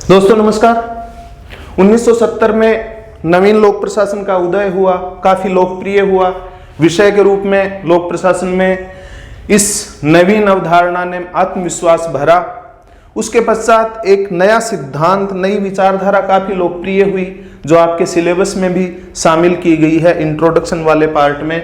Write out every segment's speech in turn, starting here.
दोस्तों नमस्कार। 1970 में नवीन लोक प्रशासन का उदय हुआ, काफी लोकप्रिय हुआ विषय के रूप में। लोक प्रशासन में इस नवीन अवधारणा ने आत्मविश्वास भरा। उसके पश्चात एक नया सिद्धांत, नई विचारधारा काफी लोकप्रिय हुई, जो आपके सिलेबस में भी शामिल की गई है इंट्रोडक्शन वाले पार्ट में।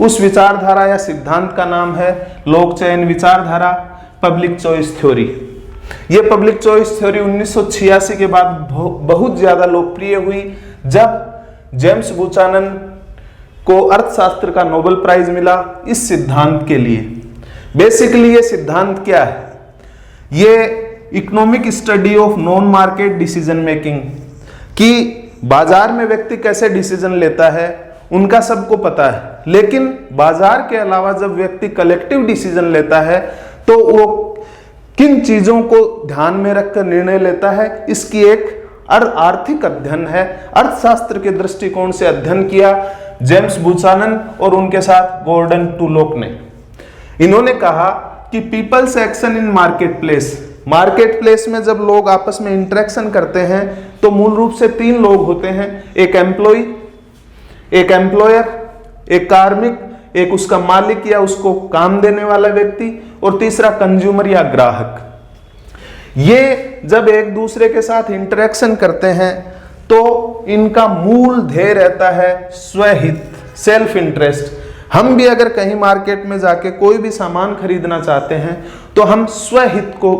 उस विचारधारा या सिद्धांत का नाम है लोक चयन विचारधारा, पब्लिक चॉइस थ्योरी। ये पब्लिक चॉइस थ्योरी 1986 के बाद बहुत ज्यादा लोकप्रिय हुई, जब जेम्स बुचानन को अर्थशास्त्र का नोबेल प्राइज मिला इस सिद्धांत के लिए। बेसिकली ये सिद्धांत क्या है? ये economic study of non market decision making, कि बाजार में व्यक्ति कैसे डिसीजन लेता है उनका सबको पता है, लेकिन बाजार के अलावा जब व्यक्ति कलेक्टिव डिसीजन लेता है तो वो किन चीजों को ध्यान में रखकर निर्णय लेता है, इसकी एक आर्थिक अध्ययन है। अर्थशास्त्र के दृष्टिकोण से अध्ययन किया जेम्स बुचानन और उनके साथ गॉर्डन टुलोक ने। इन्होंने कहा कि people's action in market place में जब लोग आपस में इंटरेक्शन करते हैं तो मूल रूप से तीन लोग होते हैं, एक एम्प्लॉय, एक एम्प्लॉयर, एक कार्मिक, एक उसका मालिक या उसको काम देने वाला व्यक्ति, और तीसरा कंज्यूमर या ग्राहक। ये जब एक दूसरे के साथ इंटरेक्शन करते हैं तो इनका मूल ध्येय रहता है स्वहित, सेल्फ इंटरेस्ट। हम भी अगर कहीं मार्केट में जाके कोई भी सामान खरीदना चाहते हैं तो हम स्वहित को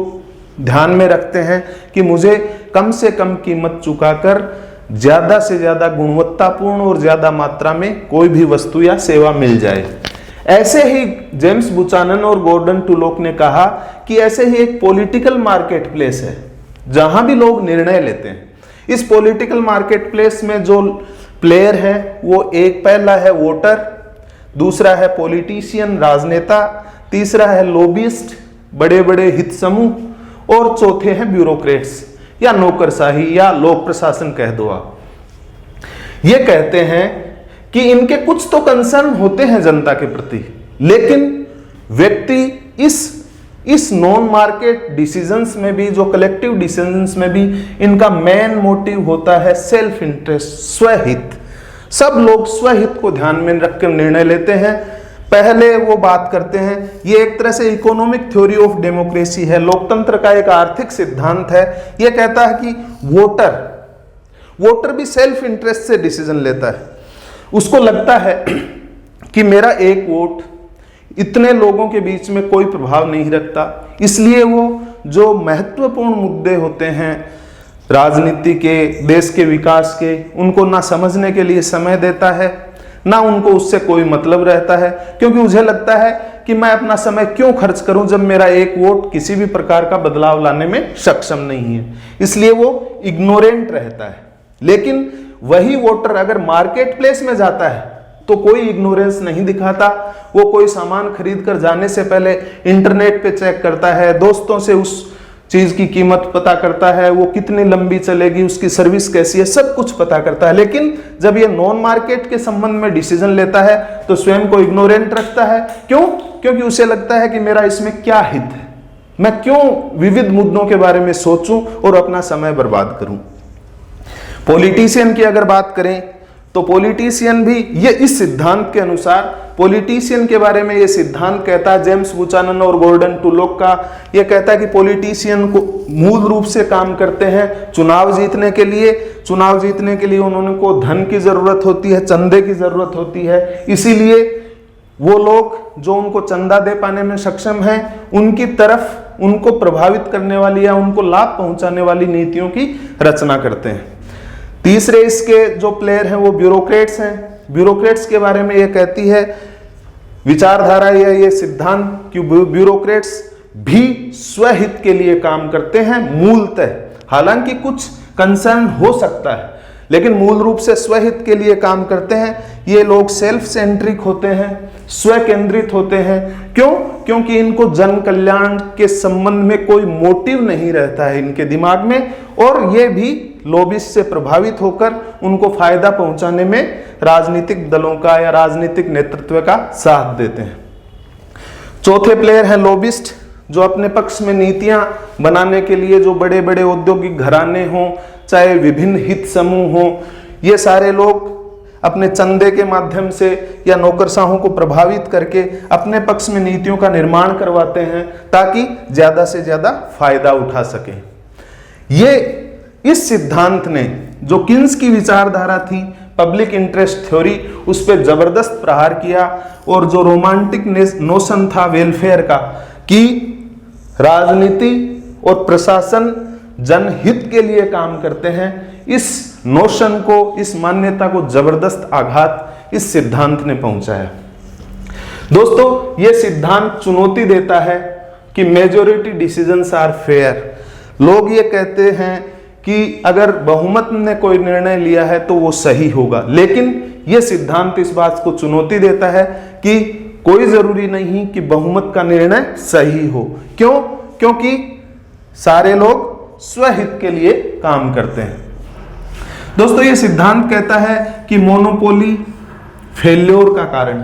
ध्यान में रखते हैं कि मुझे कम से कम कीमत चुकाकर ज्यादा से ज्यादा गुणवत्तापूर्ण और ज्यादा मात्रा में कोई भी वस्तु या सेवा मिल जाए। ऐसे ही जेम्स बुचानन और गॉर्डन टुलोक ने कहा कि ऐसे ही एक पॉलिटिकल मार्केट प्लेस है जहां भी लोग निर्णय लेते हैं। इस पॉलिटिकल मार्केट प्लेस में जो प्लेयर है वो एक पहला है वोटर, दूसरा है पॉलिटिशियन राजनेता, तीसरा है लॉबिस्ट बड़े बड़े हित समूह, और चौथे हैं ब्यूरोक्रेट्स या नौकरशाही या लोक प्रशासन कह दो आप। ये कहते हैं कि इनके कुछ तो कंसर्न होते हैं जनता के प्रति, लेकिन व्यक्ति इस नॉन मार्केट डिसीजंस में भी, जो कलेक्टिव डिसीजंस में भी, इनका मेन मोटिव होता है सेल्फ इंटरेस्ट, स्वहित। सब लोग स्वहित को ध्यान में रखकर निर्णय लेते हैं। पहले वो बात करते हैं, ये एक तरह से इकोनॉमिक थ्योरी ऑफ डेमोक्रेसी है, लोकतंत्र का एक आर्थिक सिद्धांत है। ये कहता है कि वोटर भी सेल्फ इंटरेस्ट से डिसीजन लेता है। उसको लगता है कि मेरा एक वोट इतने लोगों के बीच में कोई प्रभाव नहीं रखता, इसलिए वो जो महत्वपूर्ण मुद्दे होते हैं राजनीति के, देश के विकास के, उनको ना समझने के लिए समय देता है, ना उनको उससे कोई मतलब रहता है, क्योंकि मुझे लगता है कि मैं अपना समय क्यों खर्च करूं जब मेरा एक वोट किसी भी प्रकार का बदलाव लाने में सक्षम नहीं है। इसलिए वो इग्नोरेंट रहता है। लेकिन वही वोटर अगर मार्केट प्लेस में जाता है तो कोई इग्नोरेंस नहीं दिखाता। वो कोई सामान खरीद कर जाने से पहले इंटरनेट पे चेक करता है, दोस्तों से उस चीज की कीमत पता करता है, वो कितनी लंबी चलेगी, उसकी सर्विस कैसी है, सब कुछ पता करता है। लेकिन जब ये नॉन मार्केट के संबंध में डिसीजन लेता है तो स्वयं को इग्नोरेंट रखता है। क्यों? क्योंकि उसे लगता है कि मेरा इसमें क्या हित है, मैं क्यों विविध मुद्दों के बारे में सोचूं और अपना समय बर्बाद करूं। पॉलिटिशियन की अगर बात करें तो पॉलिटिशियन भी ये इस सिद्धांत के अनुसार, पॉलिटिशियन के बारे में ये सिद्धांत कहता है जेम्स बुचानन और गॉर्डन टुलोक का, ये कहता है कि पॉलिटिशियन को मूल रूप से काम करते हैं चुनाव जीतने के लिए। चुनाव जीतने के लिए उन्होंने को धन की जरूरत होती है, चंदे की जरूरत होती है, इसीलिए वो लोग जो उनको चंदा दे पाने में सक्षम हैं उनकी तरफ उनको प्रभावित करने वाली या उनको लाभ पहुंचाने वाली नीतियों की रचना करते हैं। तीसरे इसके जो प्लेयर हैं वो ब्यूरोक्रेट्स हैं। ब्यूरोक्रेट्स के बारे में ये कहती है विचारधारा या ये सिद्धांत कि ब्यूरोक्रेट्स भी स्वहित के लिए काम करते हैं मूलतः। हालांकि कुछ कंसर्न हो सकता है, लेकिन मूल रूप से स्वहित के लिए काम करते हैं। ये लोग सेल्फ सेंट्रिक होते हैं, स्व केंद्रित होते हैं। क्यों? क्योंकि इनको जन कल्याण के संबंध में कोई मोटिव नहीं रहता है इनके दिमाग में, और ये भी लॉबिस्ट से प्रभावित होकर उनको फायदा पहुंचाने में राजनीतिक दलों का या राजनीतिक नेतृत्व का साथ देते हैं। चौथे प्लेयर है लॉबिस्ट, जो अपने पक्ष में नीतियां बनाने के लिए जो बड़े बड़े औद्योगिक घराने हों, चाहे विभिन्न हित समूह हों, ये सारे लोग अपने चंदे के माध्यम से या नौकरशाहों को प्रभावित करके अपने पक्ष में नीतियों का निर्माण करवाते हैं ताकि ज्यादा से ज्यादा फायदा उठा सकें। ये इस सिद्धांत ने, जो किन्स की विचारधारा थी पब्लिक इंटरेस्ट थ्योरी, उस पर जबरदस्त प्रहार किया। और जो रोमांटिक नोशन था वेलफेयर का कि राजनीति और प्रशासन जनहित के लिए काम करते हैं, इस नोशन को, इस मान्यता को जबरदस्त आघात इस सिद्धांत ने पहुंचाया। दोस्तों, यह सिद्धांत चुनौती देता है कि मेजॉरिटी डिसीजंस आर फेयर। लोग ये कहते हैं कि अगर बहुमत ने कोई निर्णय लिया है तो वो सही होगा, लेकिन यह सिद्धांत इस बात को चुनौती देता है कि कोई जरूरी नहीं कि बहुमत का निर्णय सही हो। क्यों? क्योंकि सारे लोग स्वहित के लिए काम करते हैं। दोस्तों, यह सिद्धांत कहता है कि मोनोपोली फेल्योर का कारण,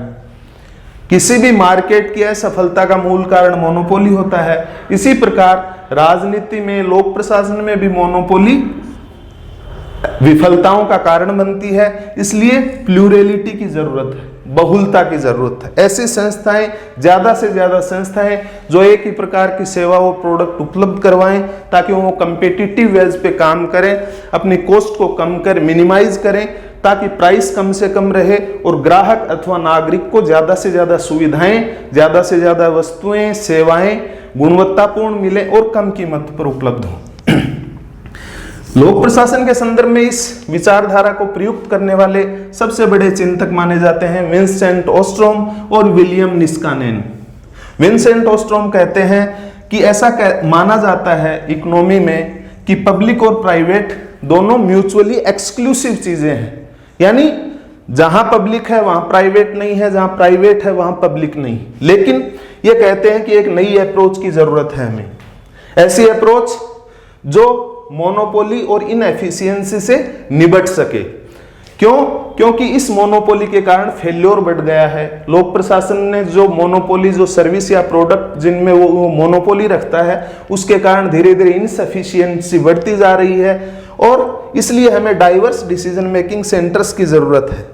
किसी भी मार्केट की असफलता का मूल कारण मोनोपोली होता है। इसी प्रकार राजनीति में, लोक प्रशासन में भी मोनोपोली विफलताओं का कारण बनती है। इसलिए प्लूरलिटी की जरूरत है, बहुलता की जरूरत है। ऐसी संस्थाएं, ज्यादा से ज्यादा संस्थाएं जो एक ही प्रकार की सेवा और प्रोडक्ट उपलब्ध करवाएं ताकि वो कम्पिटिटिव वेज पे काम करें, अपनी कॉस्ट को कम कर मिनिमाइज करें ताकि प्राइस कम से कम रहे और ग्राहक अथवा नागरिक को ज्यादा से ज्यादा सुविधाएं, ज्यादा से ज्यादा वस्तुएं, सेवाएं गुणवत्तापूर्ण मिले और कम कीमत पर उपलब्ध हो। लोक प्रशासन के संदर्भ में इस विचारधारा को प्रयुक्त करने वाले सबसे बड़े चिंतक माने जाते हैं विंसेंट ओस्ट्रोम और विलियम निस्कानेन। विंसेंट ओस्ट्रोम कहते हैं कि ऐसा माना जाता है इकोनॉमी में कि पब्लिक और प्राइवेट दोनों म्यूचुअली एक्सक्लूसिव चीजें हैं, यानी जहां पब्लिक है वहां प्राइवेट नहीं है, जहां प्राइवेट है वहां पब्लिक नहीं। लेकिन ये कहते हैं कि एक नई अप्रोच की जरूरत है हमें, ऐसी अप्रोच जो मोनोपोली और इनएफिशिएंसी से निपट सके। क्यों? क्योंकि इस मोनोपोली के कारण फेल्योर बढ़ गया है। लोक प्रशासन ने जो मोनोपोली, जो सर्विस या प्रोडक्ट जिनमें वो मोनोपोली रखता है, उसके कारण धीरे धीरे इनसफिशिएंसी बढ़ती जा रही है और इसलिए हमें डाइवर्स डिसीजन मेकिंग सेंटर्स की जरूरत है।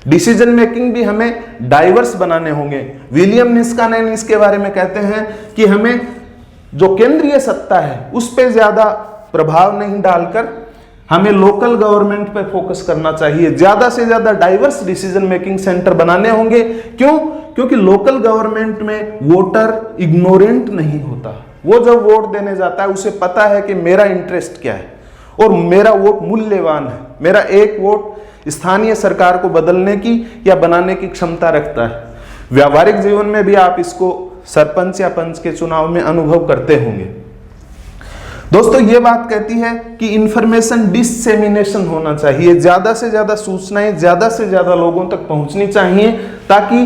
डिसीजन मेकिंग भी हमें डाइवर्स बनाने होंगे। विलियम निस्कानेन इसके बारे में कहते हैं कि हमें जो केंद्रीय सत्ता है उस पर ज्यादा प्रभाव नहीं डालकर हमें लोकल गवर्नमेंट पे फोकस करना चाहिए। ज्यादा से ज्यादा डाइवर्स डिसीजन मेकिंग सेंटर बनाने होंगे। क्यों? क्योंकि लोकल गवर्नमेंट में वोटर इग्नोरेंट नहीं होता। वो जब वोट देने जाता है उसे पता है कि मेरा इंटरेस्ट क्या है और मेरा वोट मूल्यवान है। मेरा एक वोट स्थानीय सरकार को बदलने की या बनाने की क्षमता रखता है। व्यावहारिक जीवन में भी आप इसको सरपंच या पंच के चुनाव में अनुभव करते होंगे। दोस्तों, ये बात कहती है कि इंफॉर्मेशन डिसेमिनेशन होना चाहिए। ज्यादा से ज्यादा सूचनाएं ज्यादा से ज्यादा लोगों तक पहुंचनी चाहिए ताकि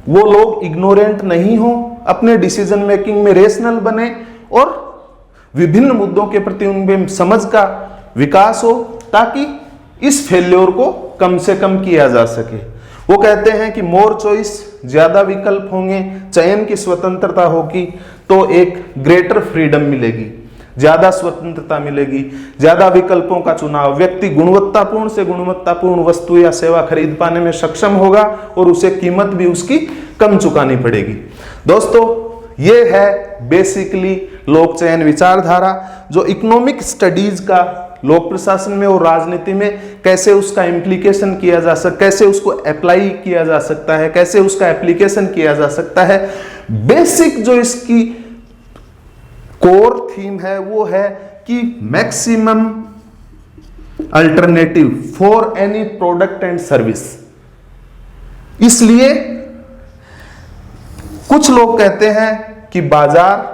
वो लोग इग्नोरेंट नहीं हो, अपने डिसीजन मेकिंग में रेशनल बने और विभिन्न मुद्दों के प्रति उनमें समझ का विकास हो ताकि इस फेल्योर को कम से कम किया जा सके। वो कहते हैं कि मोर चॉइस, ज्यादा विकल्प होंगे, चयन की स्वतंत्रता होगी तो एक ग्रेटर फ्रीडम मिलेगी, ज्यादा स्वतंत्रता मिलेगी, ज्यादा विकल्पों का चुनाव, व्यक्ति गुणवत्तापूर्ण से गुणवत्तापूर्ण वस्तु या सेवा खरीद पाने में सक्षम होगा और उसे कीमत भी उसकी कम चुकानी पड़ेगी। दोस्तों, ये है बेसिकली लोक चयन विचारधारा जो इकोनॉमिक स्टडीज का लोक प्रशासन में और राजनीति में कैसे उसका इम्प्लीकेशन किया जा सकता, कैसे उसको अप्लाई किया जा सकता है, कैसे उसका एप्लीकेशन किया जा सकता है। बेसिक जो इसकी कोर थीम है वो है कि maximum alternative for any product and service. इसलिए कुछ लोग कहते हैं कि बाजार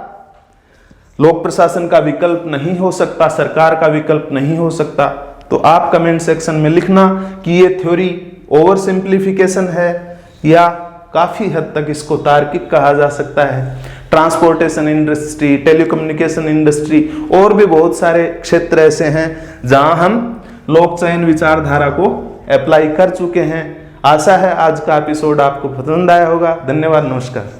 लोक प्रशासन का विकल्प नहीं हो सकता, सरकार का विकल्प नहीं हो सकता। तो आप कमेंट सेक्शन में लिखना कि ये थ्योरी ओवर सिंप्लीफिकेशन है या काफी हद तक इसको तार्किक कहा जा सकता है। ट्रांसपोर्टेशन इंडस्ट्री, टेलीकम्युनिकेशन इंडस्ट्री और भी बहुत सारे क्षेत्र ऐसे हैं जहां हम लोक चयन विचारधारा को अप्लाई कर चुके हैं। आशा है आज का एपिसोड आपको पसंद आया होगा। धन्यवाद, नमस्कार।